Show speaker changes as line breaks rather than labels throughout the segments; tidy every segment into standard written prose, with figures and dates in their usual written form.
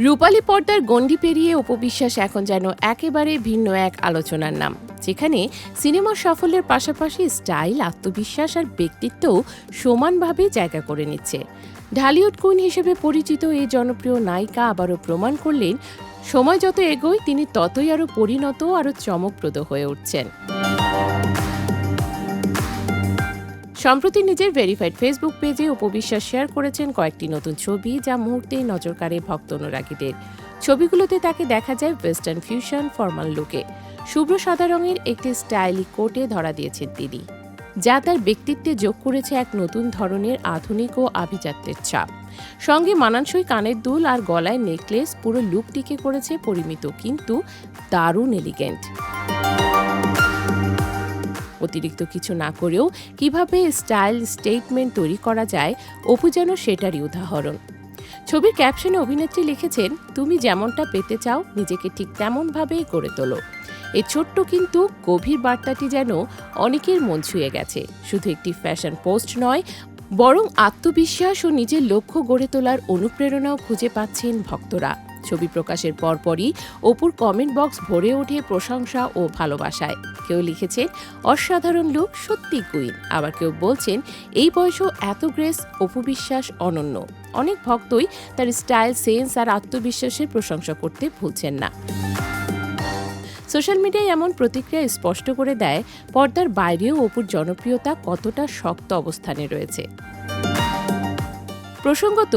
রূপালী পর্দার গণ্ডি পেরিয়ে অপু বিশ্বাস এখন যেন একেবারে ভিন্ন এক আলোচনার নাম, যেখানে সিনেমার সাফল্যের পাশাপাশি স্টাইল, আত্মবিশ্বাস আর ব্যক্তিত্বও সমানভাবে জায়গা করে নিচ্ছে। ঢালিউড কুইন হিসেবে পরিচিত এই জনপ্রিয় নায়িকা আবারও প্রমাণ করলেন, সময় যত এগোয় তিনি ততই আরও পরিণত, আরও চমকপ্রদ হয়ে উঠছেন। সম্প্রতি নিজের ভেরিফাইড ফেসবুক পেজে অপু বিশ্বাস শেয়ার করেছেন কয়েকটি নতুন ছবি, যা মুহূর্তেই নজর কাড়ে ভক্ত অনুরাগীদের। ছবিগুলোতে তাকে দেখা যায় ওয়েস্টার্ন ফিউশন ফর্মাল লুকে। শুভ্র সাদা রঙের একটি স্টাইলিশ কোটে ধরা দিয়েছেন তিনি, যা তার ব্যক্তিত্বে যোগ করেছে এক নতুন ধরনের আধুনিক ও আভিজাত্যের ছাপ। সঙ্গে মানানসই কানের দুল আর গলায় নেকলেস পুরো লুকটিকে করেছে পরিমিত কিন্তু দারুণ এলিগেন্ট। অতিরিক্ত কিছু না করেও কিভাবে স্টাইল স্টেটমেন্ট তৈরি করা যায়, অপু যেন সেটারই উদাহরণ। ছবির ক্যাপশনে অভিনেত্রী লিখেছেন, তুমি যেমনটা পেতে চাও নিজেকে ঠিক তেমনভাবেই গড়ে তোলো। এই ছোট্ট কিন্তু গভীর বার্তাটি যেন অনেকের মন ছুঁয়ে গেছে। শুধু একটি ফ্যাশন পোস্ট নয়, বরং আত্মবিশ্বাস ও নিজের লক্ষ্য গড়ে তোলার অনুপ্রেরণাও খুঁজে পাচ্ছেন ভক্তরা। ছবি প্রকাশের পরপরই অপুর কমেন্ট বক্স ভরে ওঠে প্রশংসা ও ভালোবাসায়। কেউ লিখেছেন, অসাধারণ লুক, সত্যি কুইন। আবার কেউ বলছেন, এই বয়সেও এত গ্রেস, অপু বিশ্বাস অনন্য। অনেক ভক্তই তার স্টাইল, সেন্স আর আত্মবিশ্বাসের প্রশংসা করতে ভুলছেন না। সোশ্যাল মিডিয়ায় এমন প্রতিক্রিয়া স্পষ্ট করে দেয়, পর্দার বাইরেও অপুর জনপ্রিয়তা কতটা শক্ত অবস্থানে রয়েছে। প্রসঙ্গত,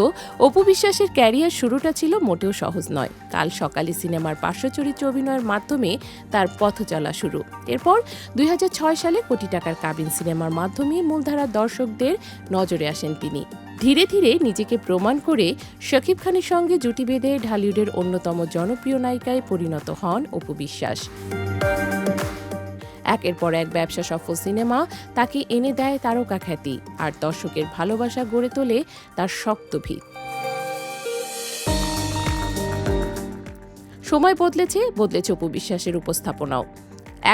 অপু বিশ্বাসের ক্যারিয়ার শুরুটা ছিল মোটেও সহজ নয়। কাল সকালে সিনেমার পার্শ্ব চরিত্রে অভিনয়ের মাধ্যমে তার পথ চলা শুরু। এরপর 2006 সালে কোটি টাকার কাবিন সিনেমার মাধ্যমে মূলধারার দর্শকদের নজরে আসেন তিনি। ধীরে ধীরে নিজেকে প্রমাণ করে শাকিব খানের সঙ্গে জুটি বেঁধে ঢালিউডের অন্যতম জনপ্রিয় নায়িকায় পরিণত হন অপু বিশ্বাস। একের পর এক ব্যবসা সফল সিনেমা তাকে এনে দেয় তারকা খ্যাতি, আর দর্শকের ভালোবাসা গড়ে তোলে তার শক্ত ভিত। সময় বদলেছে অপু বিশ্বাসের উপস্থাপনাও।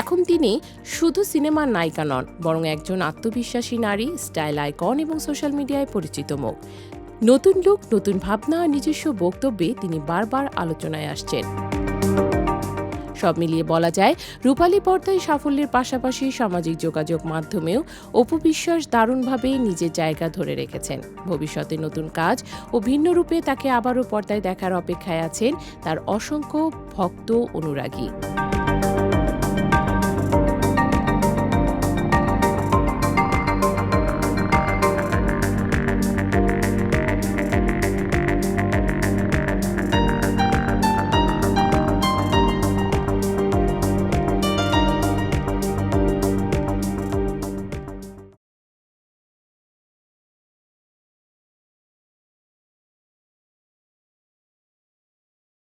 এখন তিনি শুধু সিনেমার নায়িকা নন, বরং একজন আত্মবিশ্বাসী নারী, স্টাইল আইকন এবং সোশ্যাল মিডিয়ায় পরিচিত মুখ। নতুন লুক, নতুন ভাবনা, নিজস্ব বক্তব্যে তিনি বারবার আলোচনায় আসছেন। সব মিলিয়ে বলা যায়, রূপালী পর্দায় সাফল্যের পাশাপাশি সামাজিক যোগাযোগ মাধ্যমেও অপু বিশ্বাস দারুণভাবে নিজের জায়গা ধরে রেখেছেন। ভবিষ্যতে নতুন কাজ ও ভিন্ন রূপে তাকে আবারও পর্দায় দেখার অপেক্ষায় আছেন তার অসংখ্য ভক্ত অনুরাগী।